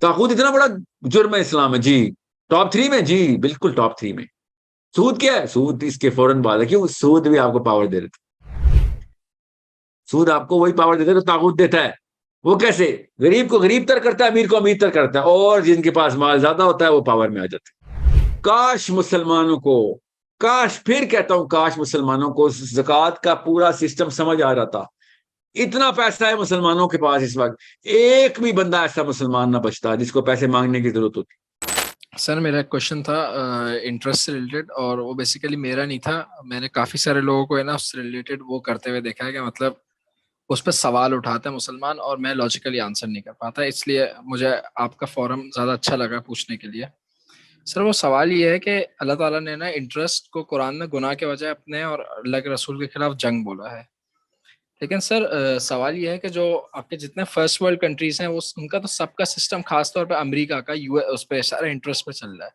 طاغوت اتنا بڑا جرم ہے اسلام میں جی، ٹاپ 3 میں جی، بالکل ٹاپ 3 میں. سود کیا ہے؟ سود اس کے فوراً بعد ہے. کیوں؟ سود بھی آپ کو پاور دے دیتا. سود آپ کو وہی پاور دیتا ہے جو طاغوت دیتا ہے. وہ کیسے؟ غریب کو غریب تر کرتا ہے، امیر کو امیر تر کرتا ہے، اور جن کے پاس مال زیادہ ہوتا ہے وہ پاور میں آ جاتے ہیں. کاش مسلمانوں کو، کاش، پھر کہتا ہوں کاش مسلمانوں کو زکوٰۃ کا پورا سسٹم سمجھ آ جاتا. اتنا پیسہ ہے مسلمانوں کے پاس اس وقت، ایک بھی بندہ ایسا مسلمان نہ بچتا جس کو پیسے مانگنے کی ضرورت ہوتی. سر میرا ایک کوشچن تھا انٹرسٹ سے ریلیٹڈ، اور وہ بیسیکلی میرا نہیں تھا. میں نے کافی سارے لوگوں کو ہے نا اس سے ریلیٹڈ وہ کرتے ہوئے دیکھا ہے کہ مطلب اس پہ سوال اٹھاتے ہیں مسلمان، اور میں لاجیکلی آنسر نہیں کر پاتا. اس لیے مجھے آپ کا فورم زیادہ اچھا لگا پوچھنے کے لیے. سر وہ سوال یہ ہے کہ اللہ تعالیٰ نے نا انٹرسٹ کو قرآن میں گناہ کے وجہ اپنے اور اللہ کے رسول کے خلاف جنگ بولا ہے. لیکن سر سوال یہ ہے کہ جو آپ کے جتنے فرسٹ ورلڈ کنٹریز ہیں ان کا تو سب کا سسٹم، خاص طور پہ امریکہ کا اس پہ سارا انٹرسٹ پہ چل رہا ہے.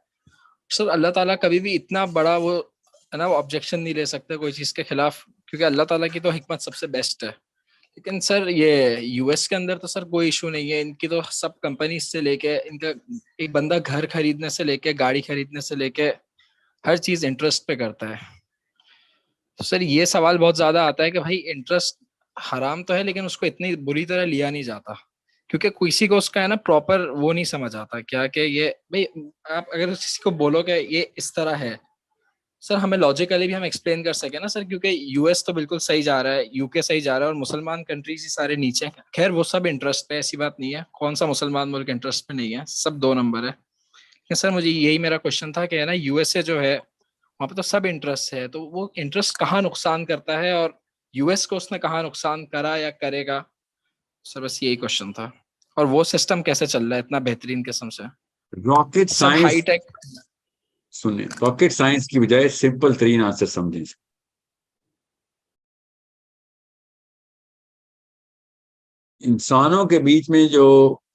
سر اللہ تعالیٰ کبھی بھی اتنا بڑا وہ ہے نا وہ آبجیکشن نہیں لے سکتے کوئی چیز کے خلاف، کیونکہ اللہ تعالیٰ کی تو حکمت سب سے بیسٹ ہے. لیکن سر یہ یو ایس کے اندر تو سر کوئی ایشو نہیں ہے. ان کی تو سب کمپنیز سے لے کے ان کا ایک بندہ گھر خریدنے سے لے کے گاڑی خریدنے سے لے کے ہر چیز انٹرسٹ پہ کرتا ہے. تو سر یہ سوال بہت زیادہ آتا ہے کہ بھائی انٹرسٹ حرام تو ہے لیکن اس کو اتنی بری طرح لیا نہیں جاتا، کیونکہ کسی کو اس کا ہے نا پراپر وہ نہیں سمجھ آتا کیا کہ یہ بھائی آپ اگر کسی کو بولو کہ یہ اس طرح ہے، سر ہمیں لاجیکلی بھی ہم ایکسپلین کر سکیں نا سر، کیونکہ یو ایس تو بالکل صحیح جا رہا ہے، یو کے صحیح جا رہا ہے، اور مسلمان کنٹریز ہی سارے نیچے ہیں. خیر وہ سب انٹرسٹ پہ، ایسی بات نہیں ہے، کون سا مسلمان ملک انٹرسٹ پہ نہیں ہے، سب 2 نمبر ہے. لیکن سر مجھے یہی میرا کوشچن تھا کہ ہے نا یو ایس اے جو ہے وہاں پہ تو سب انٹرسٹ ہے، تو وہ انٹرسٹ کہاں نقصان کرتا ہے، اور یو ایس کو اس نے کہاں نقصان کرا یا کرے گا؟ سر بس یہی کوشچن تھا. اور وہ سسٹم کیسے چل رہا ہے اتنا بہترین قسم سے؟ راکٹ سب سائنس ہائی ٹیک. سنیں، راکٹ سائنس کی بجائے سمپل ترین آنسر سمجھیں. انسانوں کے بیچ میں جو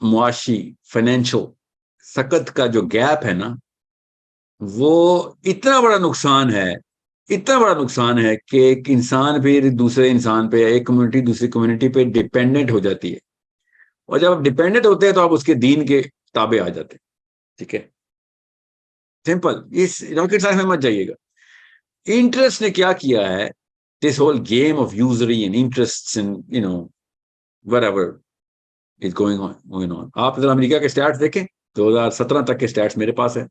معاشی فائنینشل سکت کا جو گیپ ہے نا، وہ اتنا بڑا نقصان ہے، اتنا بڑا نقصان ہے کہ ایک انسان پھر دوسرے انسان پہ، ایک کمیونٹی دوسری کمیونٹی پہ ڈیپینڈنٹ ہو جاتی ہے. اور جب آپ ڈیپینڈنٹ ہوتے ہیں تو آپ اس کے دین کے تابع آ جاتے ہیں. ٹھیک ہے، سمپل. اس راکٹ سائنس میں مت جائیے گا. انٹرسٹ نے کیا کیا ہے، this whole game of usury and interest and whatever is going on. آپ ذرا امریکہ کے اسٹیٹس دیکھیں. 2017 تک کے اسٹیٹس میرے پاس ہے،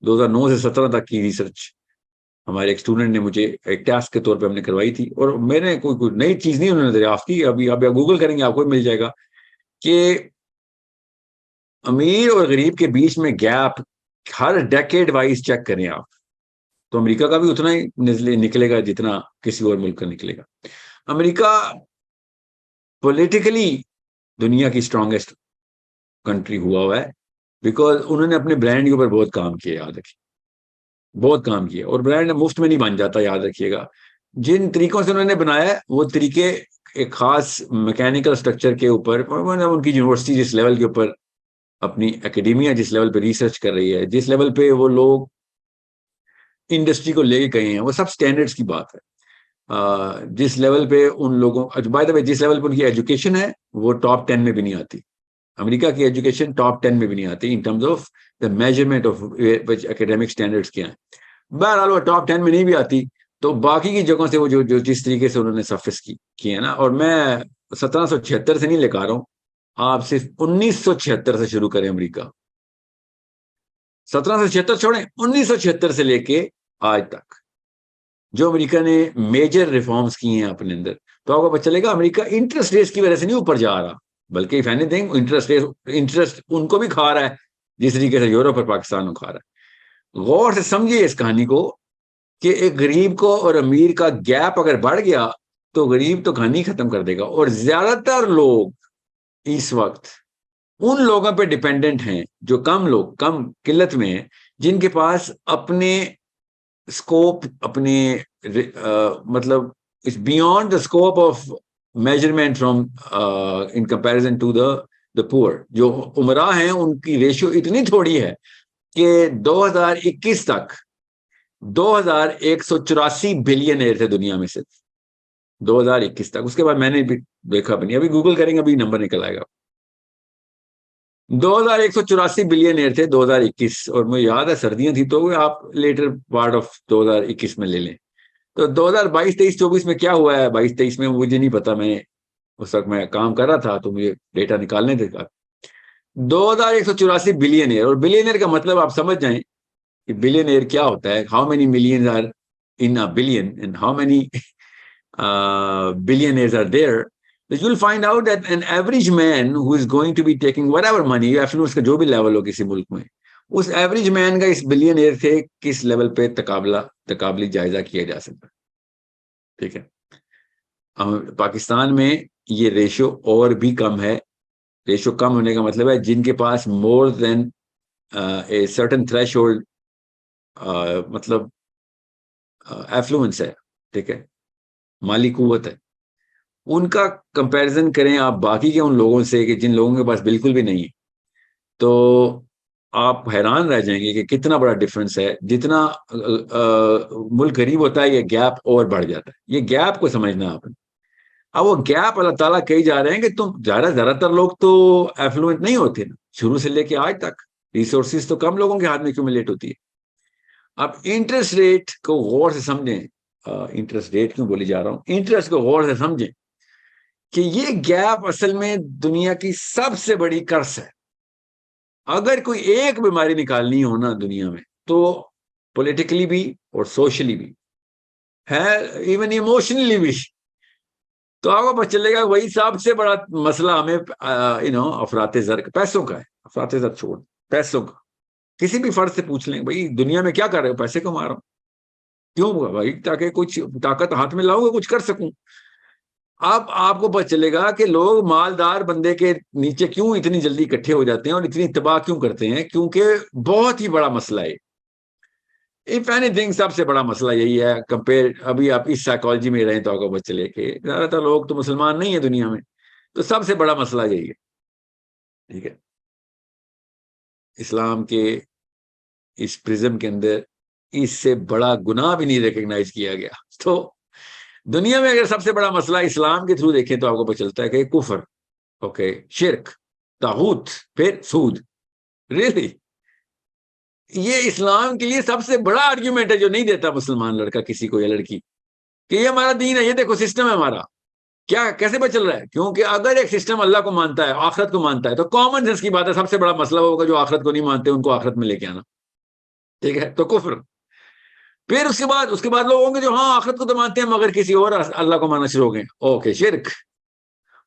2009 سے 17 تک کی ریسرچ ہمارے ایک اسٹوڈنٹ نے مجھے ایک ٹاسک کے طور پہ ہم نے کروائی تھی، اور میں نے کوئی نئی چیز نہیں انہوں نے دریافت کی. ابھی آپ گوگل کریں گے آپ کو مل جائے گا کہ امیر اور غریب کے بیچ میں گیپ ہر ڈیکیڈ وائز چیک کریں آپ، تو امریکہ کا بھی اتنا ہی نکلے گا جتنا کسی اور ملک کا نکلے گا. امریکہ پولیٹیکلی دنیا کی اسٹرانگیسٹ کنٹری ہوا ہے، بیکاز انہوں نے اپنے برانڈ کے اوپر بہت کام کیا. یاد رکھیے بہت کام کیا، اور برانڈ مفت میں نہیں بن جاتا. یاد رکھیے گا جن طریقوں سے انہوں نے بنایا ہے وہ طریقے ایک خاص میکینیکل اسٹرکچر کے اوپر، ان کی یونیورسٹی جس لیول کے اوپر، اپنی اکیڈیمیا جس لیول پہ ریسرچ کر رہی ہے، جس لیول پہ وہ لوگ انڈسٹری کو لے کے گئے ہیں، وہ سب سٹینڈرڈز کی بات ہے. جس لیول پہ ان لوگوں، بائی دا وے جس لیول پہ ان کی ایجوکیشن ہے وہ ٹاپ 10 میں بھی نہیں آتی. امریکہ کی ایجوکیشن ٹاپ 10 میں بھی نہیں آتی in terms of the measurement of academic standards کیا ہیں. بہرحال وہ ٹاپ 10 میں نہیں بھی آتی، تو باقی کی جگہوں سے وہ جو جس طریقے سے انہوں نے سرفس کی ہے نا. اور میں 1776 سے نہیں لے کے آ رہا ہوں، آپ صرف 1976 سے شروع کریں. امریکہ 1776 چھوڑیں، 1976 سے لے کے آج تک جو امریکہ نے میجر ریفارمز کی ہیں اپنے اندر، تو آپ کو پتہ چلے گا امریکہ انٹرسٹ ریٹس کی وجہ سے نہیں اوپر جا رہا، بلکہ if anything انٹرسٹ ان کو بھی کھا رہا ہے جس طریقے سے یورپ اور پاکستان کو کھا رہا ہے. غور سے سمجھیے اس کہانی کو کہ ایک غریب کو اور امیر کا گیپ اگر بڑھ گیا تو غریب تو کہانی ختم کر دے گا. اور زیادہ تر لوگ اس وقت ان لوگوں پہ ڈیپینڈنٹ ہیں جو کم قلت میں ہیں، جن کے پاس اپنے اسکوپ، اپنے مطلب it's beyond the scope of measurement from in comparison to the poor. جو عمرا ہیں ان کی ریشیو اتنی تھوڑی ہے کہ 2021 تک 2184 بلین تھے دنیا میں، صرف 2021 تک. اس کے بعد میں نے بھی دیکھا بھی نہیں، ابھی گوگل کریں گے ابھی نمبر نکل آئے گا. 2184 بلینئر تھے 2021, اور مجھے یاد ہے سردیاں تھی, تو آپ لیٹر پارٹ آف 2021 میں لے لیں. تو 2022 23 24 میں کیا ہوا ہے, 22 23 میں مجھے نہیں پتا, میں اس وقت میں کام کر رہا تھا تو مجھے ڈیٹا نکالنے تھے. 2184 بلینئر, اور بلینئر کا مطلب آپ سمجھ جائیں کہ بلینئر کیا ہوتا ہے. How many millions are in a billion and how many billionaires are there, that you'll find out that an average man who is going to be taking whatever money, affluence کا جو بھی level ہو کسی ملک میں, اس average مین کا اس billionaire سے کس level پہ تقابلی جائزہ کیا جا سکتا ہے. ٹھیک ہے, پاکستان میں یہ ریشو اور بھی کم ہے. ریشو کم ہونے کا مطلب ہے جن کے پاس مور دین اے سرٹن تھریش ہولڈ, مطلب ایفلوئنس ہے, ٹھیک ہے, مالی قوت ہے, ان کا کمپیریزن کریں آپ باقی کے ان لوگوں سے کہ جن لوگوں کے پاس بالکل بھی نہیں ہے, تو آپ حیران رہ جائیں گے کہ کتنا بڑا ڈفرنس ہے. جتنا ملک غریب ہوتا ہے یہ گیپ اور بڑھ جاتا ہے. یہ گیپ کو سمجھنا آپ نے. اب وہ گیپ اللہ تعالیٰ کہی جا رہے ہیں کہ تم زیادہ تر لوگ تو ایفلوئنٹ نہیں ہوتے نا, شروع سے لے کے آج تک ریسورسز تو کم لوگوں کے ہاتھ میں ایکومولیٹ ہوتی ہے. اب انٹرسٹ ریٹ کو غور سے سمجھیں, انٹرسٹ ریٹ کیوں بولی جا رہا ہوں, انٹرسٹ کو غور سے سمجھیں کہ یہ گیپ اصل میں دنیا کی سب سے بڑی کرس ہے. اگر کوئی ایک بیماری نکالنی ہو نا دنیا میں, تو پولیٹیکلی بھی اور سوشلی بھی ہے, ایون ایموشنلی بھی, تو آپ کو پتہ چلے گا وہی سب سے بڑا مسئلہ ہمیں افراط زر, پیسوں کا ہے. افراط زر چھوڑ, پیسوں کا. کسی بھی فرد سے پوچھ لیں بھائی دنیا میں کیا کر رہے ہو, پیسے کما رہا ہوں. کیوں بھائی, تاکہ کچھ طاقت ہاتھ میں لاؤں گا, کچھ کر سکوں. اب آپ کو پتہ چلے گا کہ لوگ مالدار بندے کے نیچے کیوں اتنی جلدی اکٹھے ہو جاتے ہیں اور اتنی تباہ کیوں کرتے ہیں, کیونکہ بہت ہی بڑا مسئلہ ہے. اف اینی تھنگ سب سے بڑا مسئلہ یہی ہے. کمپیئر ابھی آپ اس سائیکالوجی میں رہیں تو آپ کو پتہ چلے کہ زیادہ تر لوگ تو مسلمان نہیں ہیں دنیا میں, تو سب سے بڑا مسئلہ یہی ہے. ٹھیک ہے, اسلام کے اس پرزم کے اندر اس سے بڑا گناہ بھی نہیں ریکگنائز کیا گیا. تو دنیا میں اگر سب سے بڑا مسئلہ اسلام کے تھرو دیکھیں تو آپ کو پتہ چلتا ہے کہ کفر, اوکے, شرک, طاغوت, پھر سود. ریلی یہ اسلام کے لیے سب سے بڑا آرگیومنٹ ہے جو نہیں دیتا مسلمان لڑکا کسی کو یا لڑکی, کہ یہ ہمارا دین ہے, یہ دیکھو سسٹم ہے ہمارا. کیا کیسے پتہ چل رہا ہے؟ کیونکہ اگر ایک سسٹم اللہ کو مانتا ہے, آخرت کو مانتا ہے, تو کامن سینس کی بات ہے سب سے بڑا مسئلہ ہوگا جو آخرت کو نہیں مانتے ان کو آخرت میں لے کے آنا. ٹھیک ہے, تو کفر. پھر اس کے بعد لوگ ہوں گے جو ہاں آخرت کو تو مانتے ہیں مگر کسی اور اللہ کو ماننا شروع ہو گئے, اوکے, شرک.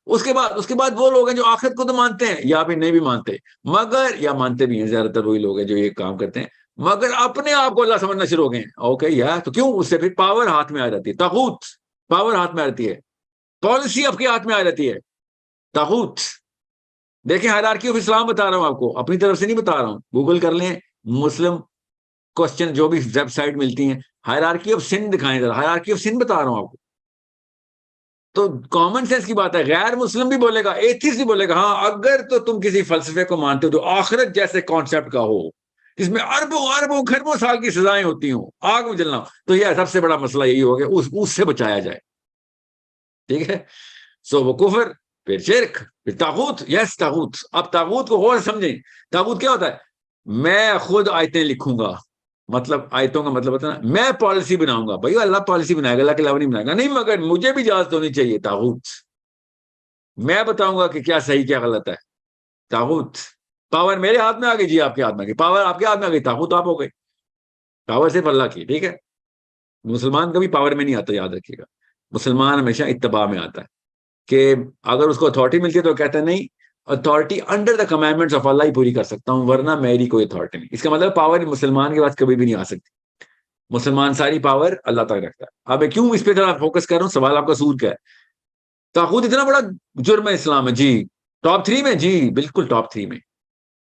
اس کے بعد وہ لوگ ہیں جو آخرت کو تو مانتے ہیں یا پھر نہیں بھی مانتے, مگر یا مانتے بھی ہیں, زیادہ تر وہی لوگ ہیں جو یہ کام کرتے ہیں, مگر اپنے آپ کو اللہ سمجھنا شروع ہو گئے. اوکے, یا تو کیوں, اس سے پھر پاور ہاتھ میں آ جاتی ہے. طاغوت, پاور ہاتھ میں آ جاتی ہے, پالیسی آپ کے ہاتھ میں آ جاتی ہے. طاغوت دیکھیں, ہائرارکی آف اسلام بتا رہا ہوں آپ کو, اپنی طرف سے نہیں بتا رہا ہوں. گوگل کر لیں, مسلم کوسچن جو بھی ویب سائٹ ملتی ہیں, ہائرارکی آف سن دکھائیں ذرا, ہائرارکی آف سن بتا رہا ہوں آپ کو. تو کامن سینس کی بات ہے. غیر مسلم بھی بولے گا, ایتھیسٹ بھی بولے گا ہاں اگر تو تم کسی فلسفے کو مانتے ہو جو آخرت جیسے کانسیپٹ کا ہو, جس میں اربوں خربوں سال کی سزائیں ہوتی ہوں, آگ میں جلنا, تو یہ سب سے بڑا مسئلہ یہی ہو گیا, اس سے بچایا جائے. ٹھیک ہے, سو وہ کفر, پھر شرک, پھر طاغوت. یس, طاغوت. اب طاغوت کو غور سے سمجھیں. طاغوت کیا ہوتا ہے؟ میں خود آیتیں لکھوں گا, مطلب آیتوں کا مطلب ہوتا ہے نا, میں پالیسی بناؤں گا. بھائی اللہ پالیسی بنائے گا, اللہ کے علاوہ نہیں بنائے گا. نہیں, مگر مجھے بھی اجازت ہونی چاہیے. طاغوت. میں بتاؤں گا کہ کیا صحیح کیا غلط ہے. طاغوت. پاور میرے ہاتھ میں آ گئی, جی آپ کے ہاتھ میں آ گئی. پاور آپ کے ہاتھ میں آ گئی, طاغوت آپ ہو گئی. پاور صرف اللہ کی. ٹھیک ہے, مسلمان کبھی پاور میں نہیں آتا, یاد رکھیے گا. مسلمان ہمیشہ اتباع میں آتا ہے, کہ اگر اس کو اتھارٹی ملتی ہے تو کہتا ہے نہیں, authority under the commandments of اللہ ہی پوری کر سکتا ہوں, ورنہ میری کوئی اتھارٹی نہیں. اس کا مطلب پاور مسلمان کے پاس کبھی بھی نہیں آ سکتی. مسلمان ساری پاور اللہ تک رکھتا ہے. اب کیوں اس پہ ذرا فوکس کر رہا ہوں, سوال آپ کا سود کا ہے. طاغوت اتنا بڑا جرم ہے اسلام میں, جی ٹاپ 3 میں, جی بالکل ٹاپ 3 میں.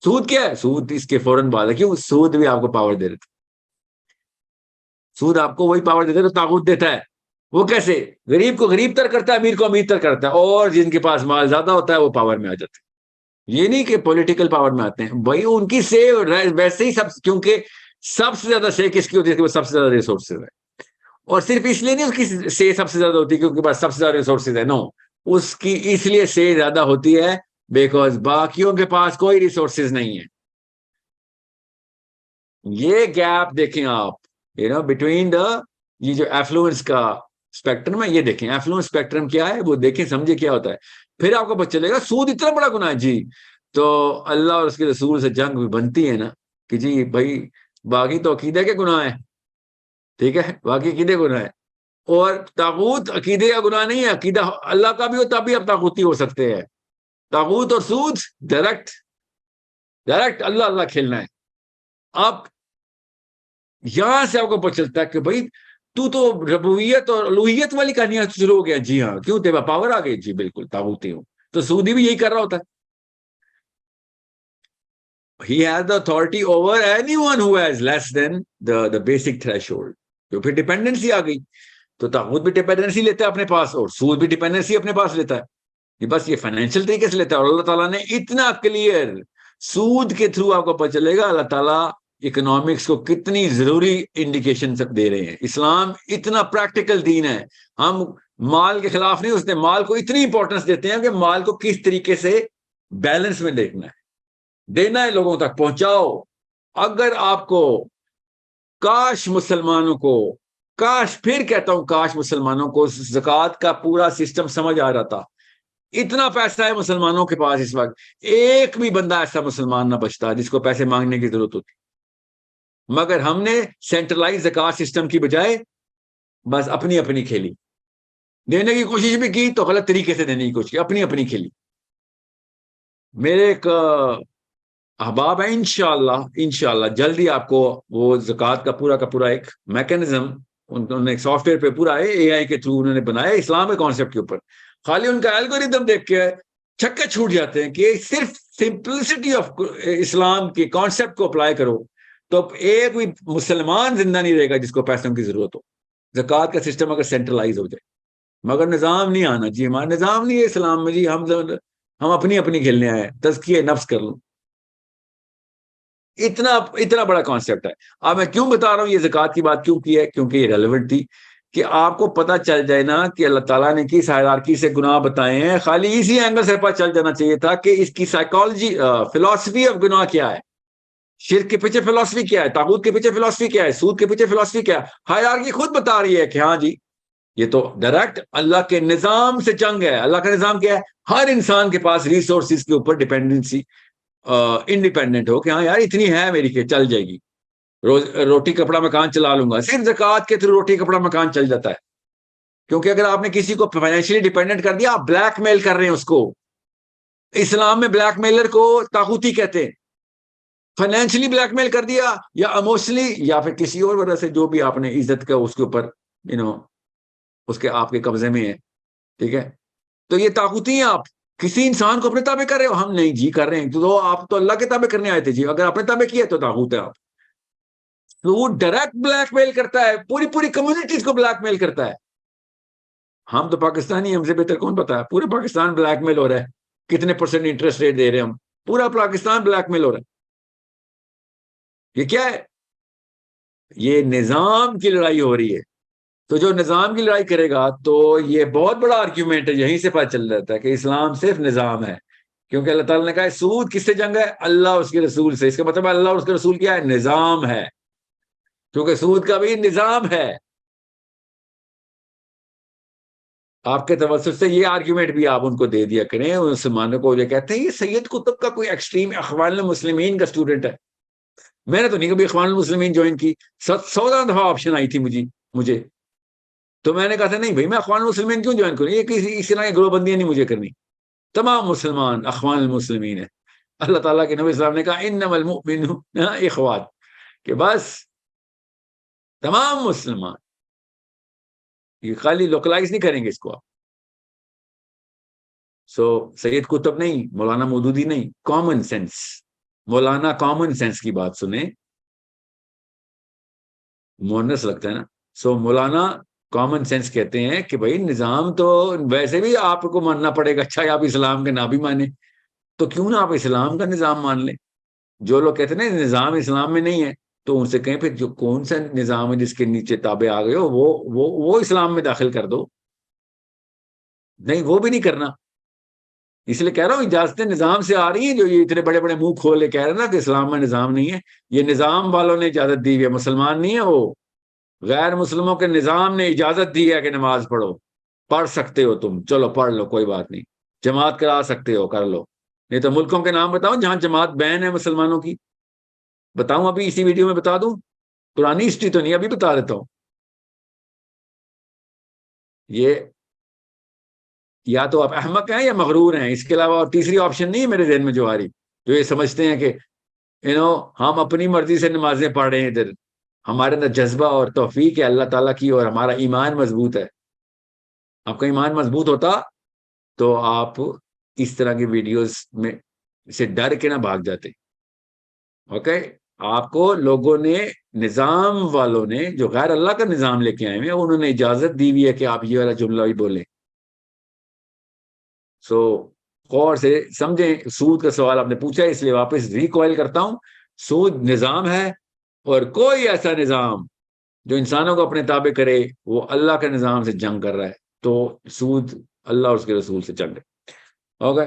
سود کیا ہے؟ سود اس کے فوراً بعد ہے. کیوں؟ سود بھی آپ کو پاور دے دیتا. سود آپ کو وہی پاور دیتا ہے تو طاغوت دیتا ہے. وہ کیسے؟ غریب کو غریب تر کرتا ہے, امیر کو امیر تر کرتا ہے, اور جن کے پاس مال زیادہ ہوتا ہے وہ پاور میں آ جاتے ہیں. یہ نہیں کہ پولیٹیکل پاور میں آتے ہیں بھائی, ان کی سے ویسے ہی سب, کیونکہ سب سے زیادہ سے کس کی ہوتی ہے کہ وہ سب سے زیادہ ریسورسز ہے. اور صرف اس لیے نہیں اس کی سے سب سے زیادہ ہوتی ہے کیونکہ بس سب سے زیادہ ریسورسز ہے, نو, اس کی اس لیے سے زیادہ ہوتی ہے بیکاز باقیوں کے پاس کوئی ریسورسز نہیں ہے. یہ گیپ دیکھیں آپ, بٹوین یہ جو ایفلوئنس کا اسپیکٹرم ہے, یہ دیکھیں ایفلوئنس اسپیکٹرم کیا ہے, وہ دیکھیں سمجھے کیا ہوتا ہے. پھر آپ کو پتہ چلے گا سود اتنا بڑا گناہ ہے. جی تو اللہ اور اس کے رسول سے جنگ بھی بنتی ہے نا کہ جی بھائی باقی تو عقیدے کے گناہ ہے, ٹھیک ہے, باقی عقیدے گناہ ہے, اور طاغوت عقیدے کا گناہ نہیں ہے. عقیدہ اللہ کا بھی ہو تب بھی آپ طاغوتی ہو سکتے ہیں. طاغوت اور سود ڈائریکٹ اللہ اللہ کھیلنا ہے. آپ یہاں سے آپ کو پتہ چلتا ہے کہ بھائی تو ربوبیت اور الوہیت والی کہانیاں شروع ہو گیا. جی ہاں, کیوں تیرا پاور آ گئی, جی بالکل طاغوتی ہوں. تو سودی بھی یہی کر رہا ہوتا ہے. He has the authority over anyone who has less than the basic threshold. تو پھر ڈیپینڈنسی آ گئی. تو طاغوت بھی ڈیپینڈنسی لیتا ہے اپنے پاس, اور سود بھی ڈیپینڈنسی اپنے پاس لیتا ہے. یہ بس یہ فائنینشیل طریقے سے لیتا ہے. اور اللہ تعالیٰ نے اتنا کلیئر سود کے تھرو آپ کو پتہ چلے گا اللہ تعالیٰ اکنامکس کو کتنی ضروری انڈیکیشن دے رہے ہیں. اسلام اتنا پریکٹیکل دین ہے. ہم مال کے خلاف نہیں ہوتے, مال کو اتنی امپورٹنس دیتے ہیں کہ مال کو کس طریقے سے بیلنس میں دیکھنا ہے, دینا ہے, لوگوں تک پہنچاؤ. اگر آپ کو کاش مسلمانوں کو, کاش پھر کہتا ہوں کاش مسلمانوں کو زکوٰۃ کا پورا سسٹم سمجھ آ رہا تھا. اتنا پیسہ ہے مسلمانوں کے پاس اس وقت, ایک بھی بندہ ایسا مسلمان نہ بچتا جس کو پیسے مانگنے کی ضرورت ہوتی. مگر ہم نے سینٹرلائز زکوٰۃ سسٹم کی بجائے بس اپنی اپنی کھیلی. دینے کی کوشش بھی کی تو غلط طریقے سے دینے کی کوشش کی, اپنی اپنی کھیلی. میرے ایک احباب ہے, انشاءاللہ جلدی آپ کو وہ زکوٰۃ کا پورا ایک میکینزم انہوں نے ایک سافٹ ویئر پہ پورا ہے, اے آئی کے تھرو انہوں نے بنایا اسلام کے کانسیپٹ کے اوپر. خالی ان کا الگوریدم دیکھ کے چھکے چھوٹ جاتے ہیں کہ صرف سمپلسٹی آف اسلام کے کانسیپٹ کو اپلائی کرو تو ایک بھی مسلمان زندہ نہیں رہے گا جس کو پیسوں کی ضرورت ہو. زکوٰۃ کا سسٹم اگر سینٹرلائز ہو جائے, مگر نظام نہیں آنا. جی ہمارا نظام نہیں ہے اسلام میں, جی ہم اپنی اپنی کھیلنے آئے, تزکیہ نفس کر لوں. اتنا بڑا کانسیپٹ ہے. اب میں کیوں بتا رہا ہوں یہ زکوٰۃ کی بات کیوں کی ہے, کیونکہ یہ ریلیونٹ تھی کہ آپ کو پتہ چل جائے نا کہ اللہ تعالیٰ نے کس ہائرارکی سے گناہ بتائے ہیں. خالی اسی اینگل سے پتہ چل جانا چاہیے تھا کہ اس کی سائیکالوجی, فلسفی آف گناہ کیا ہے, شرک کے پیچھے فلسفی کیا ہے, طاغوت کے پیچھے فلسفی کیا ہے, سود کے پیچھے فلسفی کیا ہے. ہائرارکی خود بتا رہی ہے کہ ہاں جی یہ تو ڈائریکٹ اللہ کے نظام سے جنگ ہے. اللہ کا نظام کیا ہے, ہر انسان کے پاس ریسورسز کے اوپر ڈیپینڈنسی, انڈیپینڈنٹ ہو کہ ہاں یار اتنی ہے میری کہ چل جائے گی, روٹی کپڑا مکان چلا لوں گا. صرف زکوٰۃ کے تھرو روٹی کپڑا مکان چل جاتا ہے. کیونکہ اگر آپ نے کسی کو فائنینشلی ڈیپینڈنٹ کر دیا, آپ بلیک میل کر رہے ہیں اس کو. اسلام میں بلیک میلر کو طاغوتی کہتے ہیں. فائنینشلی بلیک میل کر دیا یا اموشنلی یا پھر کسی اور وجہ سے جو بھی آپ نے عزت کا اس کے اوپر اس کے آپ کے قبضے میں ہے, ٹھیک ہے, تو یہ طاغوتی ہیں. آپ کسی انسان کو اپنے تابع کر رہے ہو, ہم نہیں جی کر رہے ہیں, تو آپ تو اللہ کے تابع کرنے آئے تھے. جی اگر اپنے تابع کیا تو طاغوت ہے آپ. تو وہ ڈائریکٹ بلیک میل کرتا ہے, پوری کمیونٹیز کو بلیک میل کرتا ہے. ہم تو پاکستانی, ہم سے بہتر کون پتا ہے, پورے پاکستان بلیک میل ہو رہا ہے. کتنے % انٹرسٹ ریٹ دے رہے ہیں ہم, پورا پاکستان بلیک میل ہو رہا ہے. یہ کیا ہے, یہ نظام کی لڑائی ہو رہی ہے. تو جو نظام کی لڑائی کرے گا تو یہ بہت بڑا آرگیومنٹ ہے. یہیں سے پتہ چل جاتا ہے کہ اسلام صرف نظام ہے. کیونکہ اللہ تعالیٰ نے کہا ہے سود کس سے جنگ ہے, اللہ اس کے رسول سے. اس کا مطلب اللہ اور اس کے رسول کیا ہے, نظام ہے. کیونکہ سود کا بھی نظام ہے. آپ کے توسط سے یہ آرگیومنٹ بھی آپ ان کو دے دیا کریں. مسلمانوں کو یہ کہتے ہیں یہ سید قطب کا کوئی ایکسٹریم اخوان المسلمین کا اسٹوڈنٹ ہے. میں نے تو نہیں کبھی اخوان المسلمین جوائن کی, 14 دفعہ آپشن آئی تھی مجھے. تو میں نے کہا تھا نہیں بھائی میں اخوان المسلمین کیوں جوائن کروں, یہ کسی طرح کی گروہ بندیاں نہیں مجھے کرنی. تمام مسلمان اخوان المسلمین ہیں. اللہ تعالیٰ کے نبی صاحب نے کہا انما المؤمنون اخوات, کہ بس تمام مسلمان, یہ خالی لوکلائز نہیں کریں گے اس کو آپ. سید قطب نہیں, مولانا مودودی نہیں, کامن سینس. مولانا کامن سینس کی بات سنیں, مونس لگتا ہے نا. مولانا کامن سینس کہتے ہیں کہ بھائی نظام تو ویسے بھی آپ کو ماننا پڑے گا, اچھا آپ اسلام کا نہ بھی مانیں تو کیوں نہ آپ اسلام کا نظام مان لیں. جو لوگ کہتے ہیں نا نظام اسلام میں نہیں ہے, تو ان سے کہیں پھر جو کون سا نظام ہے جس کے نیچے تابع آ گئے ہو وہ اسلام میں داخل کر دو. نہیں, وہ بھی نہیں کرنا. اس لیے کہہ رہا ہوں اجازتیں نظام سے آ رہی ہیں. جو یہ اتنے بڑے بڑے منہ کھولے کہہ رہے ہیں نا کہ اسلام میں نظام نہیں ہے, یہ نظام والوں نے اجازت دی ہے, مسلمان نہیں ہے وہ. غیر مسلموں کے نظام نے اجازت دی ہے کہ نماز پڑھو, پڑھ سکتے ہو تم, چلو پڑھ لو, کوئی بات نہیں, جماعت کرا سکتے ہو, کر لو. نہیں تو ملکوں کے نام بتاؤ جہاں جماعت بین ہے مسلمانوں کی, بتاؤں ابھی اسی ویڈیو میں بتا دوں, پرانی ہسٹری تو نہیں, ابھی بتا دیتا ہوں. یہ یا تو آپ احمق ہیں یا مغرور ہیں, اس کے علاوہ اور تیسری آپشن نہیں ہے میرے ذہن میں جو آ رہی, جو یہ سمجھتے ہیں کہ ہم اپنی مرضی سے نمازیں پڑھ رہے ہیں, ادھر ہمارے اندر جذبہ اور توفیق ہے اللہ تعالیٰ کی, اور ہمارا ایمان مضبوط ہے. آپ کا ایمان مضبوط ہوتا تو آپ اس طرح کی ویڈیوز میں سے ڈر کے نہ بھاگ جاتے. اوکے, آپ کو لوگوں نے, نظام والوں نے, جو غیر اللہ کا نظام لے کے آئے ہیں, انہوں نے اجازت دی ہوئی ہے کہ آپ یہ والا جملہ بھی بولیں. سو غور سے سمجھیں. سود کا سوال آپ نے پوچھا, اس لیے واپس ریکوائل کرتا ہوں. سود نظام ہے, اور کوئی ایسا نظام جو انسانوں کو اپنے تابع کرے وہ اللہ کے نظام سے جنگ کر رہا ہے. تو سود اللہ اور اس کے رسول سے جنگ ہے. اوکے.